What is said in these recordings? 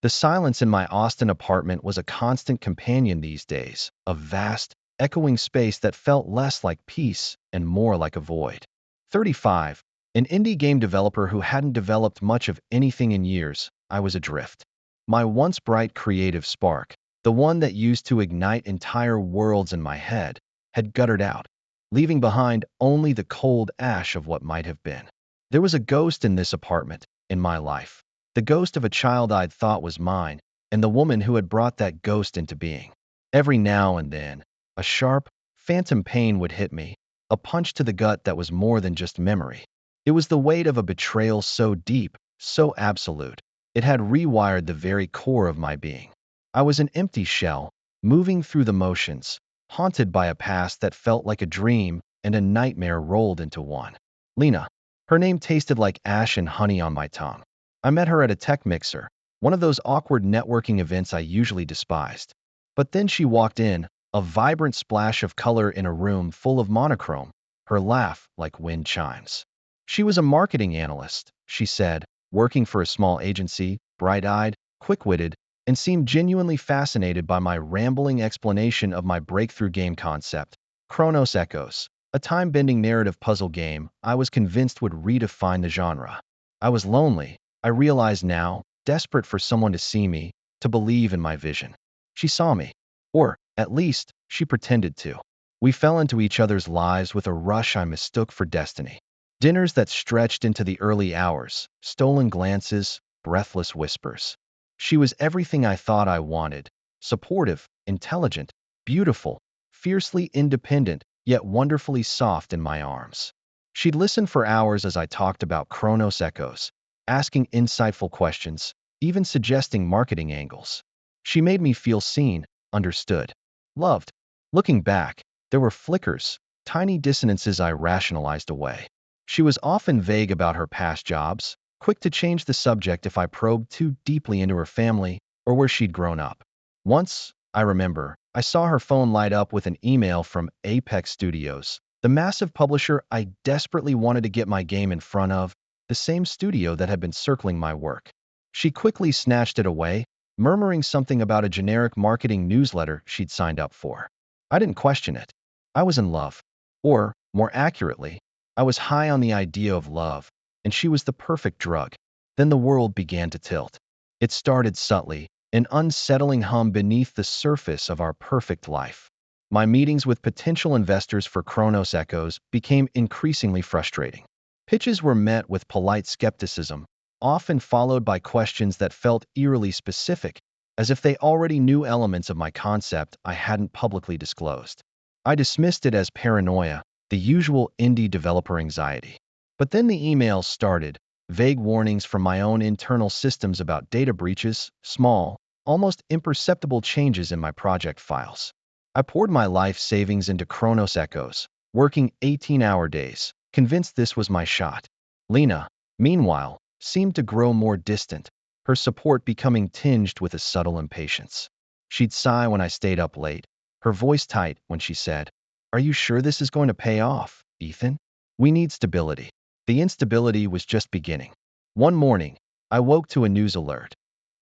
The silence in my Austin apartment was a constant companion these days, a vast, echoing space that felt less like peace and more like a void. 35, an indie game developer who hadn't developed much of anything in years, I was adrift. My once bright creative spark, the one that used to ignite entire worlds in my head, had guttered out, leaving behind only the cold ash of what might have been. There was a ghost in this apartment, in my life. The ghost of a child I'd thought was mine, and the woman who had brought that ghost into being. Every now and then, a sharp, phantom pain would hit me, a punch to the gut that was more than just memory. It was the weight of a betrayal so deep, so absolute, it had rewired the very core of my being. I was an empty shell, moving through the motions, haunted by a past that felt like a dream and a nightmare rolled into one. Lena. Her name tasted like ash and honey on my tongue. I met her at a tech mixer, one of those awkward networking events I usually despised. But then she walked in, a vibrant splash of color in a room full of monochrome, her laugh like wind chimes. She was a marketing analyst, she said, working for a small agency, bright-eyed, quick-witted, and seemed genuinely fascinated by my rambling explanation of my breakthrough game concept, Chronos Echoes, a time-bending narrative puzzle game I was convinced would redefine the genre. I was lonely, I realize now, desperate for someone to see me, to believe in my vision. She saw me. Or, at least, she pretended to. We fell into each other's lives with a rush I mistook for destiny. Dinners that stretched into the early hours, stolen glances, breathless whispers. She was everything I thought I wanted, supportive, intelligent, beautiful, fiercely independent, yet wonderfully soft in my arms. She'd listen for hours as I talked about Chronos Echoes, asking insightful questions, even suggesting marketing angles. She made me feel seen, understood, loved. Looking back, there were flickers, tiny dissonances I rationalized away. She was often vague about her past jobs, quick to change the subject if I probed too deeply into her family or where she'd grown up. Once, I remember, I saw her phone light up with an email from Apex Studios, the massive publisher I desperately wanted to get my game in front of, the same studio that had been circling my work. She quickly snatched it away, murmuring something about a generic marketing newsletter she'd signed up for. I didn't question it. I was in love. Or, more accurately, I was high on the idea of love, and she was the perfect drug. Then the world began to tilt. It started subtly, an unsettling hum beneath the surface of our perfect life. My meetings with potential investors for Chronos Echoes became increasingly frustrating. Pitches were met with polite skepticism, often followed by questions that felt eerily specific, as if they already knew elements of my concept I hadn't publicly disclosed. I dismissed it as paranoia, the usual indie developer anxiety. But then the emails started, vague warnings from my own internal systems about data breaches, small, almost imperceptible changes in my project files. I poured my life savings into Chronos Echoes, working 18-hour days, convinced this was my shot. Lena, meanwhile, seemed to grow more distant, her support becoming tinged with a subtle impatience. She'd sigh when I stayed up late, her voice tight when she said, "Are you sure this is going to pay off, Ethan? We need stability." The instability was just beginning. One morning, I woke to a news alert.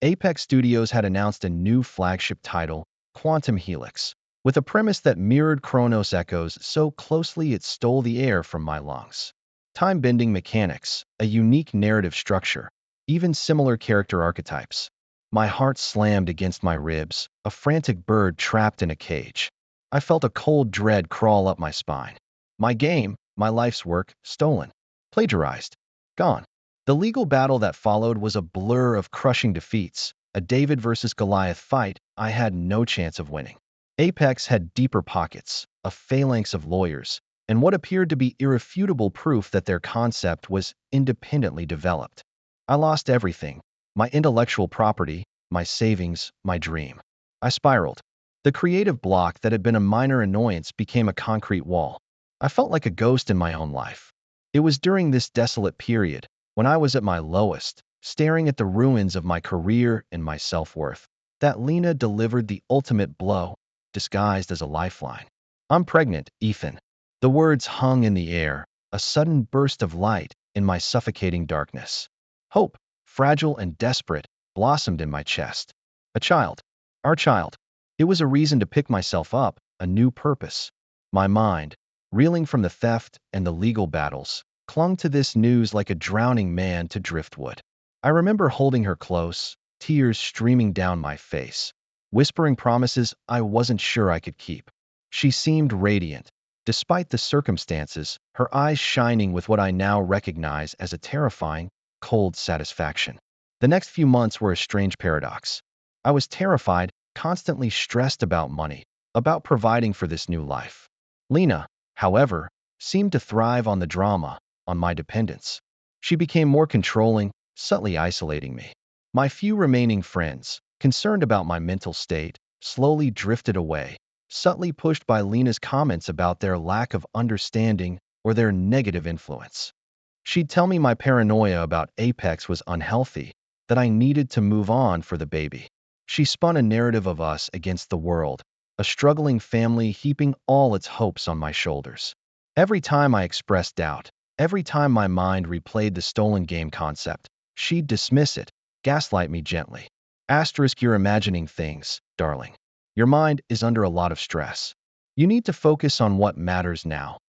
Apex Studios had announced a new flagship title, Quantum Helix, with a premise that mirrored Chronos Echoes so closely it stole the air from my lungs. Time-bending mechanics, a unique narrative structure, even similar character archetypes. My heart slammed against my ribs, a frantic bird trapped in a cage. I felt a cold dread crawl up my spine. My game, my life's work, stolen. Plagiarized. Gone. The legal battle that followed was a blur of crushing defeats, a David versus Goliath fight I had no chance of winning. Apex had deeper pockets, a phalanx of lawyers, and what appeared to be irrefutable proof that their concept was independently developed. I lost everything, my intellectual property, my savings, my dream. I spiraled. The creative block that had been a minor annoyance became a concrete wall. I felt like a ghost in my own life. It was during this desolate period, when I was at my lowest, staring at the ruins of my career and my self-worth, that Lena delivered the ultimate blow, disguised as a lifeline. "I'm pregnant, Ethan." The words hung in the air, a sudden burst of light in my suffocating darkness. Hope, fragile and desperate, blossomed in my chest. A child. Our child. It was a reason to pick myself up, a new purpose. My mind, reeling from the theft and the legal battles, clung to this news like a drowning man to driftwood. I remember holding her close, tears streaming down my face, whispering promises I wasn't sure I could keep. She seemed radiant. Despite the circumstances, her eyes shining with what I now recognize as a terrifying, cold satisfaction. The next few months were a strange paradox. I was terrified, constantly stressed about money, about providing for this new life. Lena, however, seemed to thrive on the drama, on my dependence. She became more controlling, subtly isolating me. My few remaining friends, concerned about my mental state, slowly drifted away, subtly pushed by Lena's comments about their lack of understanding or their negative influence. She'd tell me my paranoia about Apex was unhealthy, that I needed to move on for the baby. She spun a narrative of us against the world, a struggling family heaping all its hopes on my shoulders. Every time I expressed doubt, every time my mind replayed the stolen game concept, she'd dismiss it, gaslight me gently. Asterisk, you're imagining things, darling. Your mind is under a lot of stress. You need to focus on what matters now.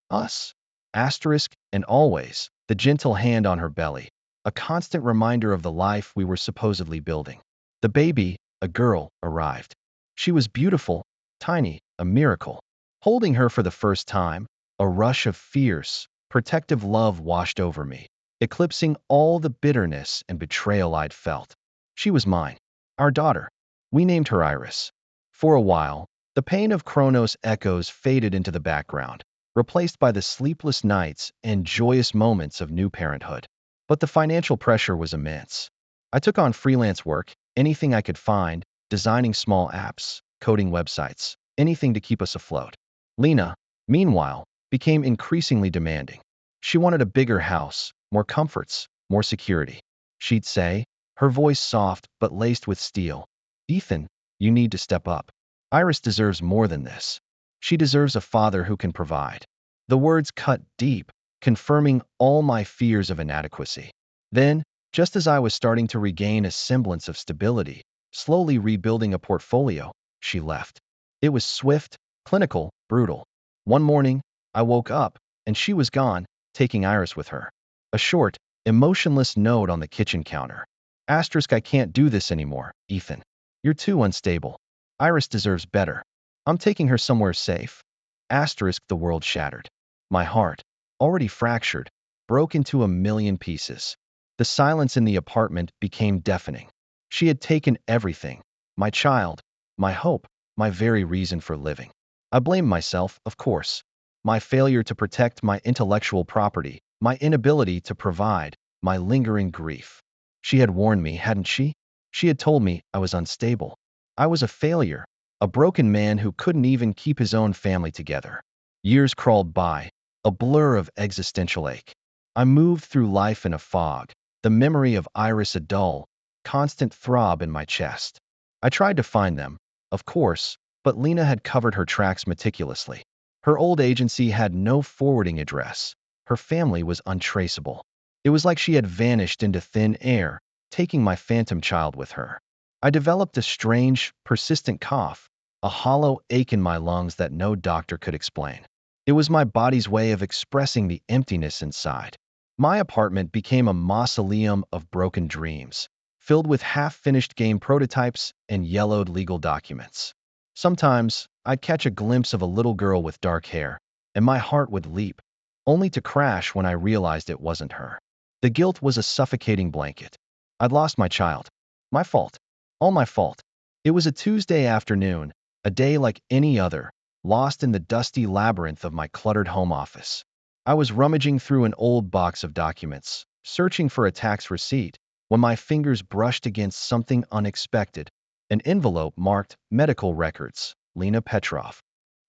Us. Asterisk, and always, the gentle hand on her belly, a constant reminder of the life we were supposedly building. The baby, a girl, arrived. She was beautiful, tiny, a miracle. Holding her for the first time, a rush of fierce, protective love washed over me, eclipsing all the bitterness and betrayal I'd felt. She was mine. Our daughter. We named her Iris. For a while, the pain of Chronos Echoes faded into the background, replaced by the sleepless nights and joyous moments of new parenthood. But the financial pressure was immense. I took on freelance work, anything I could find, designing small apps, coding websites, anything to keep us afloat. Lena, meanwhile, became increasingly demanding. She wanted a bigger house, more comforts, more security. She'd say, her voice soft but laced with steel, "Ethan, you need to step up. Iris deserves more than this. She deserves a father who can provide." The words cut deep, confirming all my fears of inadequacy. Then, just as I was starting to regain a semblance of stability, slowly rebuilding a portfolio, she left. It was swift, clinical, brutal. One morning, I woke up, and she was gone, taking Iris with her. A short, emotionless note on the kitchen counter. Asterisk, I can't do this anymore, Ethan. You're too unstable. Iris deserves better. I'm taking her somewhere safe. Asterisk, the world shattered. My heart, already fractured, broke into a million pieces. The silence in the apartment became deafening. She had taken everything. My child, my hope, my very reason for living. I blamed myself, of course. My failure to protect my intellectual property, my inability to provide, my lingering grief. She had warned me, hadn't she? She had told me I was unstable. I was a failure, a broken man who couldn't even keep his own family together. Years crawled by, a blur of existential ache. I moved through life in a fog, the memory of Iris a dull, constant throb in my chest. I tried to find them, of course, but Lena had covered her tracks meticulously. Her old agency had no forwarding address. Her family was untraceable. It was like she had vanished into thin air, taking my phantom child with her. I developed a strange, persistent cough, a hollow ache in my lungs that no doctor could explain. It was my body's way of expressing the emptiness inside. My apartment became a mausoleum of broken dreams, filled with half-finished game prototypes and yellowed legal documents. Sometimes, I'd catch a glimpse of a little girl with dark hair, and my heart would leap, only to crash when I realized it wasn't her. The guilt was a suffocating blanket. I'd lost my child. My fault. All my fault. It was a Tuesday afternoon, a day like any other, lost in the dusty labyrinth of my cluttered home office. I was rummaging through an old box of documents, searching for a tax receipt, when my fingers brushed against something unexpected, an envelope marked Medical Records, Lena Petrov.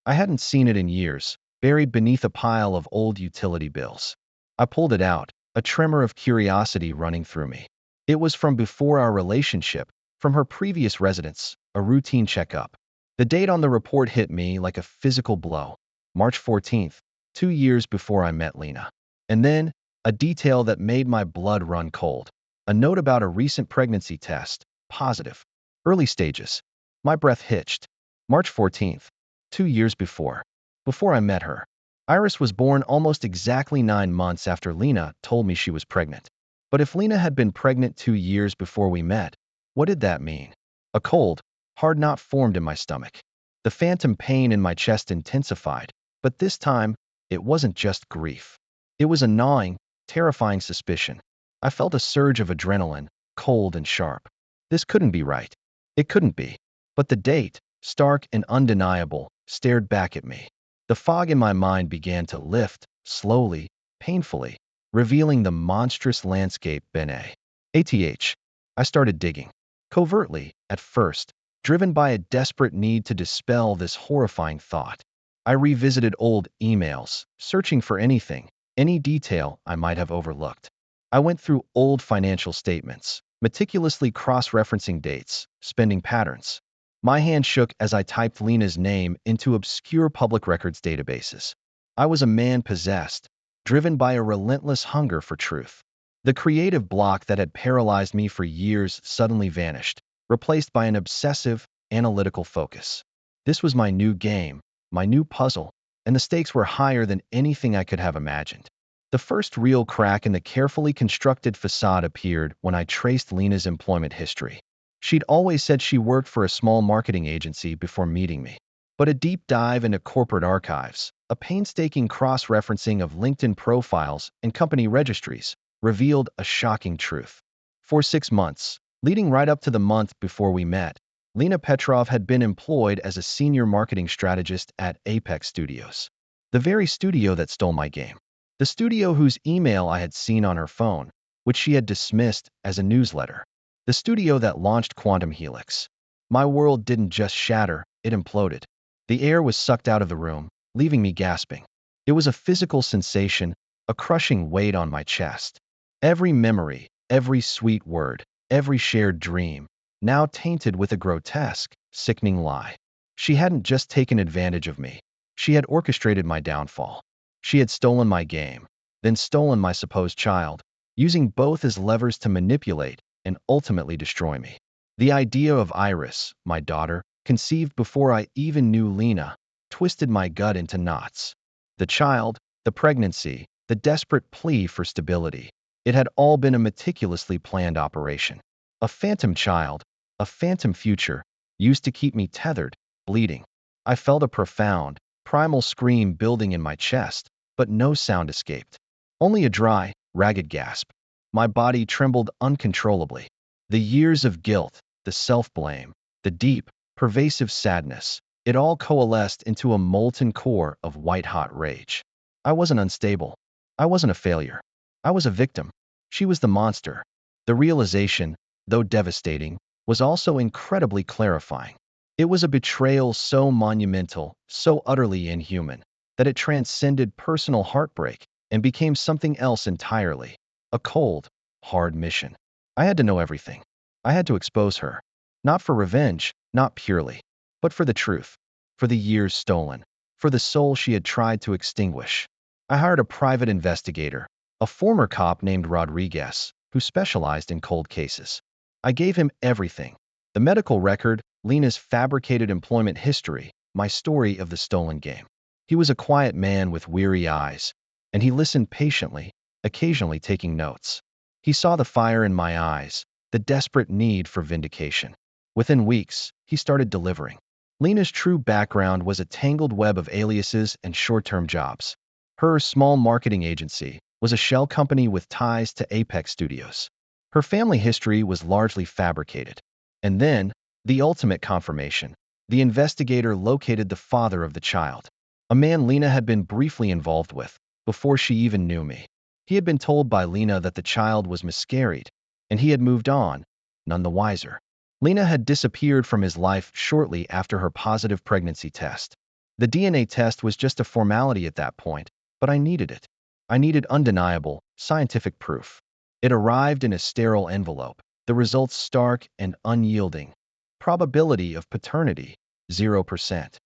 I hadn't seen it in years, buried beneath a pile of old utility bills. I pulled it out, a tremor of curiosity running through me. It was from before our relationship, from her previous residence, a routine checkup. The date on the report hit me like a physical blow. March 14th, 2 years before I met Lena. And then, a detail that made my blood run cold. A note about a recent pregnancy test. Positive. Early stages. My breath hitched. March 14th. 2 years before. Before I met her. Iris was born almost exactly 9 months after Lena told me she was pregnant. But if Lena had been pregnant 2 years before we met, what did that mean? A cold, hard knot formed in my stomach. The phantom pain in my chest intensified, but this time, it wasn't just grief. It was a gnawing, terrifying suspicion. I felt a surge of adrenaline, cold and sharp. This couldn't be right. It couldn't be. But the date, stark and undeniable, stared back at me. The fog in my mind began to lift, slowly, painfully, revealing the monstrous landscape Bene. ATH. I started digging. Covertly, at first, driven by a desperate need to dispel this horrifying thought. I revisited old emails, searching for anything, any detail I might have overlooked. I went through old financial statements, meticulously cross-referencing dates, spending patterns. My hand shook as I typed Lena's name into obscure public records databases. I was a man possessed, driven by a relentless hunger for truth. The creative block that had paralyzed me for years suddenly vanished, replaced by an obsessive, analytical focus. This was my new game, my new puzzle, and the stakes were higher than anything I could have imagined. The first real crack in the carefully constructed facade appeared when I traced Lena's employment history. She'd always said she worked for a small marketing agency before meeting me. But a deep dive into corporate archives, a painstaking cross-referencing of LinkedIn profiles and company registries, revealed a shocking truth. For 6 months, leading right up to the month before we met, Lena Petrov had been employed as a senior marketing strategist at Apex Studios. The very studio that stole my game. The studio whose email I had seen on her phone, which she had dismissed as a newsletter. The studio that launched Quantum Helix. My world didn't just shatter, it imploded. The air was sucked out of the room, leaving me gasping. It was a physical sensation, a crushing weight on my chest. Every memory, every sweet word, every shared dream, now tainted with a grotesque, sickening lie. She hadn't just taken advantage of me. She had orchestrated my downfall. She had stolen my game, then stolen my supposed child, using both as levers to manipulate and ultimately destroy me. The idea of Iris, my daughter, conceived before I even knew Lena, twisted my gut into knots. The child, the pregnancy, the desperate plea for stability. It had all been a meticulously planned operation. A phantom child, a phantom future, used to keep me tethered, bleeding. I felt a profound, primal scream building in my chest, but no sound escaped. Only a dry, ragged gasp. My body trembled uncontrollably. The years of guilt, the self-blame, the deep, pervasive sadness, it all coalesced into a molten core of white-hot rage. I wasn't unstable. I wasn't a failure. I was a victim. She was the monster. The realization, though devastating, was also incredibly clarifying. It was a betrayal so monumental, so utterly inhuman, that it transcended personal heartbreak and became something else entirely. A cold, hard mission. I had to know everything. I had to expose her. Not for revenge, not purely, but for the truth, for the years stolen, for the soul she had tried to extinguish. I hired a private investigator, a former cop named Rodriguez, who specialized in cold cases. I gave him everything: the medical record, Lena's fabricated employment history, my story of the stolen game. He was a quiet man with weary eyes, and he listened patiently, occasionally taking notes. He saw the fire in my eyes, the desperate need for vindication. Within weeks, he started delivering. Lena's true background was a tangled web of aliases and short-term jobs. Her small marketing agency was a shell company with ties to Apex Studios. Her family history was largely fabricated. And then, the ultimate confirmation. The investigator located the father of the child, a man Lena had been briefly involved with, before she even knew me. He had been told by Lena that the child was miscarried, and he had moved on, none the wiser. Lena had disappeared from his life shortly after her positive pregnancy test. The DNA test was just a formality at that point, but I needed it. I needed undeniable, scientific proof. It arrived in a sterile envelope, the results stark and unyielding. Probability of paternity, 0%.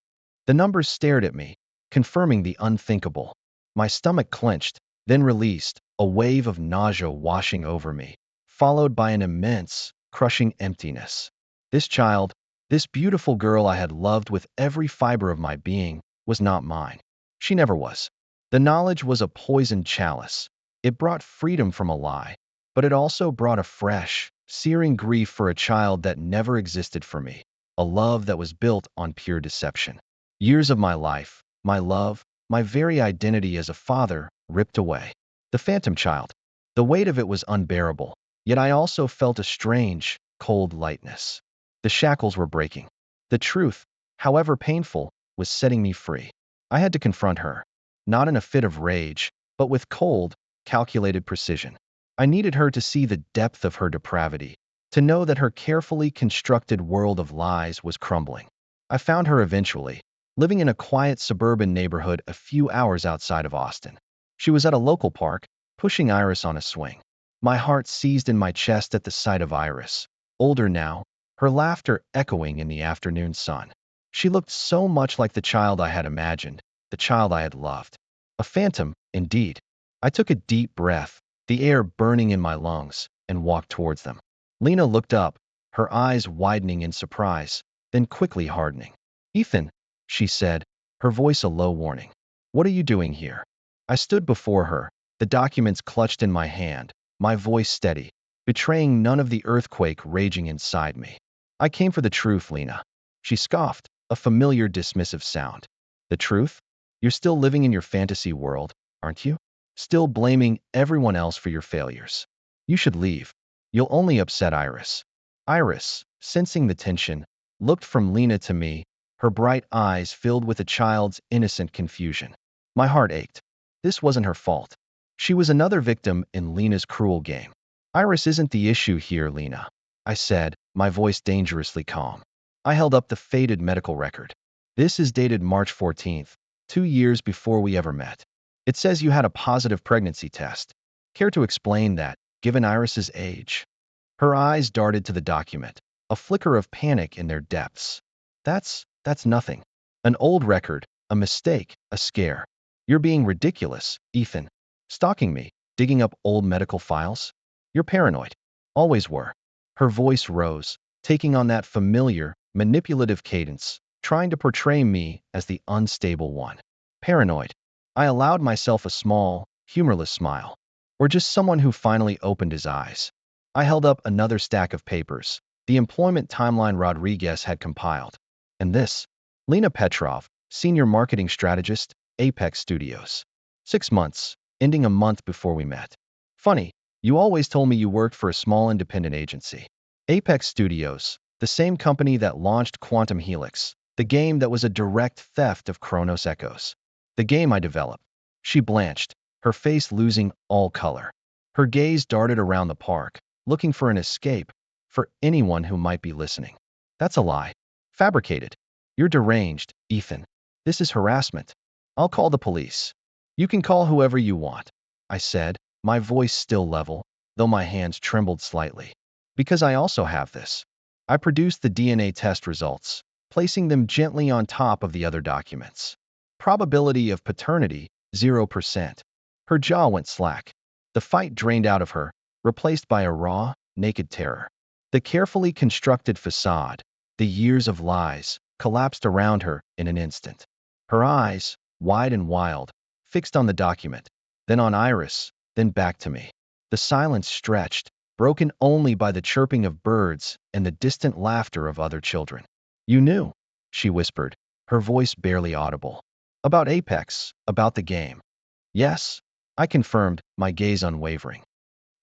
The numbers stared at me, confirming the unthinkable. My stomach clenched, then released, a wave of nausea washing over me. followed by an immense, crushing emptiness. This child, this beautiful girl I had loved with every fiber of my being, was not mine. She never was. The knowledge was a poisoned chalice. It brought freedom from a lie, but it also brought a fresh, searing grief for a child that never existed for me, a love that was built on pure deception. Years of my life, my love, my very identity as a father, ripped away. The phantom child. The weight of it was unbearable, yet I also felt a strange, cold lightness. The shackles were breaking. The truth, however painful, was setting me free. I had to confront her, not in a fit of rage, but with cold, calculated precision. I needed her to see the depth of her depravity, to know that her carefully constructed world of lies was crumbling. I found her eventually, living in a quiet suburban neighborhood a few hours outside of Austin. She was at a local park, pushing Iris on a swing. My heart seized in my chest at the sight of Iris, older now, her laughter echoing in the afternoon sun. She looked so much like the child I had imagined, the child I had loved. A phantom, indeed. I took a deep breath, the air burning in my lungs, and walked towards them. Lena looked up, her eyes widening in surprise, then quickly hardening. "Ethan," she said, her voice a low warning. "What are you doing here?" I stood before her, the documents clutched in my hand, my voice steady, betraying none of the earthquake raging inside me. "I came for the truth, Lena." She scoffed, a familiar dismissive sound. "The truth? You're still living in your fantasy world, aren't you? Still blaming everyone else for your failures. You should leave. You'll only upset Iris." Iris, sensing the tension, looked from Lena to me, her bright eyes filled with a child's innocent confusion. My heart ached. This wasn't her fault. She was another victim in Lena's cruel game. "Iris isn't the issue here, Lena," I said, my voice dangerously calm. I held up the faded medical record. "This is dated March 14th, 2 years before we ever met. It says you had a positive pregnancy test. Care to explain that, given Iris's age?" Her eyes darted to the document, a flicker of panic in their depths. That's nothing. An old record, a mistake, a scare. You're being ridiculous, Ethan. Stalking me, digging up old medical files? You're paranoid. Always were." Her voice rose, taking on that familiar, manipulative cadence, trying to portray me as the unstable one. Paranoid. I allowed myself a small, humorless smile. Or just someone who finally opened his eyes. I held up another stack of papers, the employment timeline Rodriguez had compiled. And this, Lena Petrov, senior marketing strategist, Apex Studios. 6 months, ending a month before we met. Funny, you always told me you worked for a small independent agency. Apex Studios, the same company that launched Quantum Helix, the game that was a direct theft of Chronos Echoes. The game I developed. She blanched, her face losing all color. Her gaze darted around the park, looking for an escape, for anyone who might be listening. "That's a lie. Fabricated. You're deranged, Ethan. This is harassment. I'll call the police." "You can call whoever you want," I said, my voice still level, though my hands trembled slightly. "Because I also have this." I produced the DNA test results, placing them gently on top of the other documents. Probability of paternity, 0%. Her jaw went slack. The fight drained out of her, replaced by a raw, naked terror. The carefully constructed facade, the years of lies, collapsed around her in an instant. Her eyes, wide and wild, fixed on the document, then on Iris, then back to me. The silence stretched, broken only by the chirping of birds and the distant laughter of other children. "You knew," she whispered, her voice barely audible. "About Apex, about the game." "Yes," I confirmed, my gaze unwavering.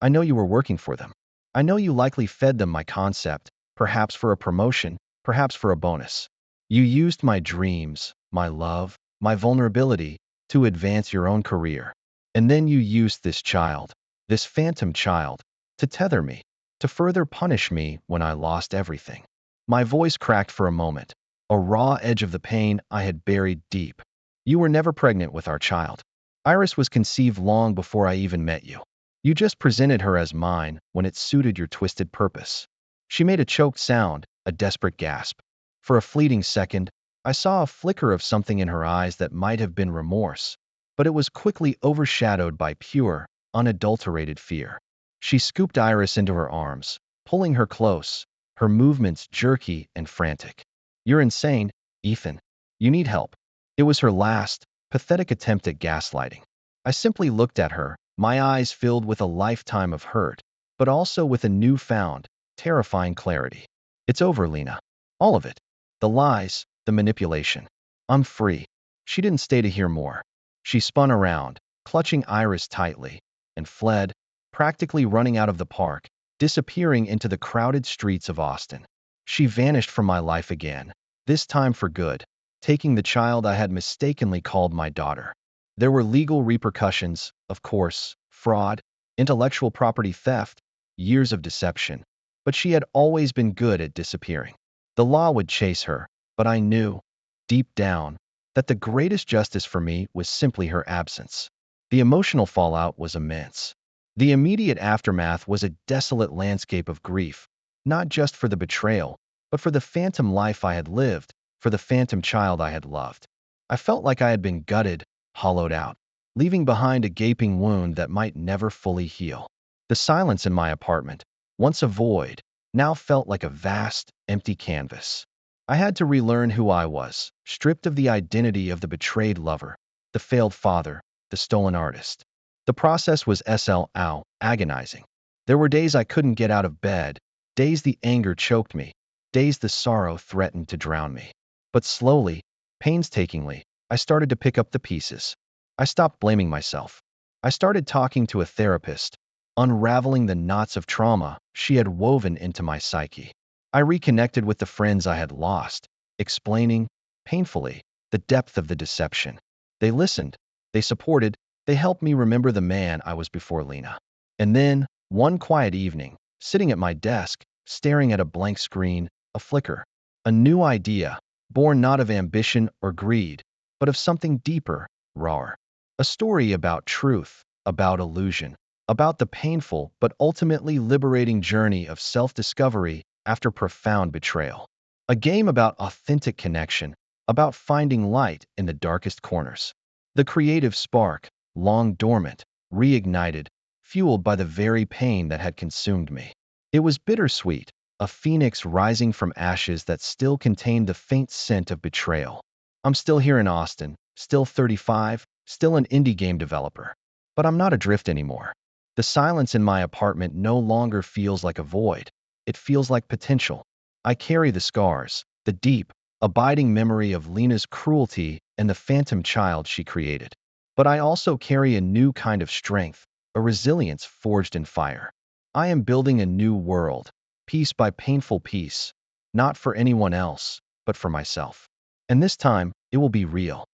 "I know you were working for them. I know you likely fed them my concept, perhaps for a promotion, perhaps for a bonus. You used my dreams, my love, my vulnerability, to advance your own career. And then you used this child, this phantom child, to tether me, to further punish me when I lost everything." My voice cracked for a moment, a raw edge of the pain I had buried deep. "You were never pregnant with our child. Iris was conceived long before I even met you. You just presented her as mine when it suited your twisted purpose." She made a choked sound, a desperate gasp. For a fleeting second, I saw a flicker of something in her eyes that might have been remorse, but it was quickly overshadowed by pure, unadulterated fear. She scooped Iris into her arms, pulling her close, her movements jerky and frantic. You're insane, Ethan. You need help. It was her last, pathetic attempt at gaslighting. I simply looked at her, my eyes filled with a lifetime of hurt, but also with a newfound, terrifying clarity. It's over, Lena. All of it. The lies, the manipulation. I'm free. She didn't stay to hear more. She spun around, clutching Iris tightly, and fled, practically running out of the park, disappearing into the crowded streets of Austin. She vanished from my life again, this time for good, taking the child I had mistakenly called my daughter. There were legal repercussions, of course, fraud, intellectual property theft, years of deception, but she had always been good at disappearing. The law would chase her, but I knew, deep down, that the greatest justice for me was simply her absence. The emotional fallout was immense. The immediate aftermath was a desolate landscape of grief, not just for the betrayal, but for the phantom life I had lived, for the phantom child I had loved. I felt like I had been gutted, hollowed out, leaving behind a gaping wound that might never fully heal. The silence in my apartment, once a void, now felt like a vast, empty canvas. I had to relearn who I was, stripped of the identity of the betrayed lover, the failed father, the stolen artist. The process was agonizing. There were days I couldn't get out of bed, days the anger choked me, days the sorrow threatened to drown me. But slowly, painstakingly, I started to pick up the pieces. I stopped blaming myself. I started talking to a therapist, unraveling the knots of trauma she had woven into my psyche. I reconnected with the friends I had lost, explaining, painfully, the depth of the deception. They listened, they supported, they helped me remember the man I was before Lena. And then, one quiet evening, sitting at my desk, staring at a blank screen, a flicker, a new idea, born not of ambition or greed, but of something deeper, rawer. A story about truth, about illusion, about the painful but ultimately liberating journey of self-discovery after profound betrayal. A game about authentic connection, about finding light in the darkest corners. The creative spark, long dormant, reignited, fueled by the very pain that had consumed me. It was bittersweet, a phoenix rising from ashes that still contained the faint scent of betrayal. I'm still here in Austin, still 35, still an indie game developer. But I'm not adrift anymore. The silence in my apartment no longer feels like a void. It feels like potential. I carry the scars, the deep, abiding memory of Lena's cruelty and the phantom child she created. But I also carry a new kind of strength, a resilience forged in fire. I am building a new world, piece by painful piece, not for anyone else, but for myself. And this time, it will be real.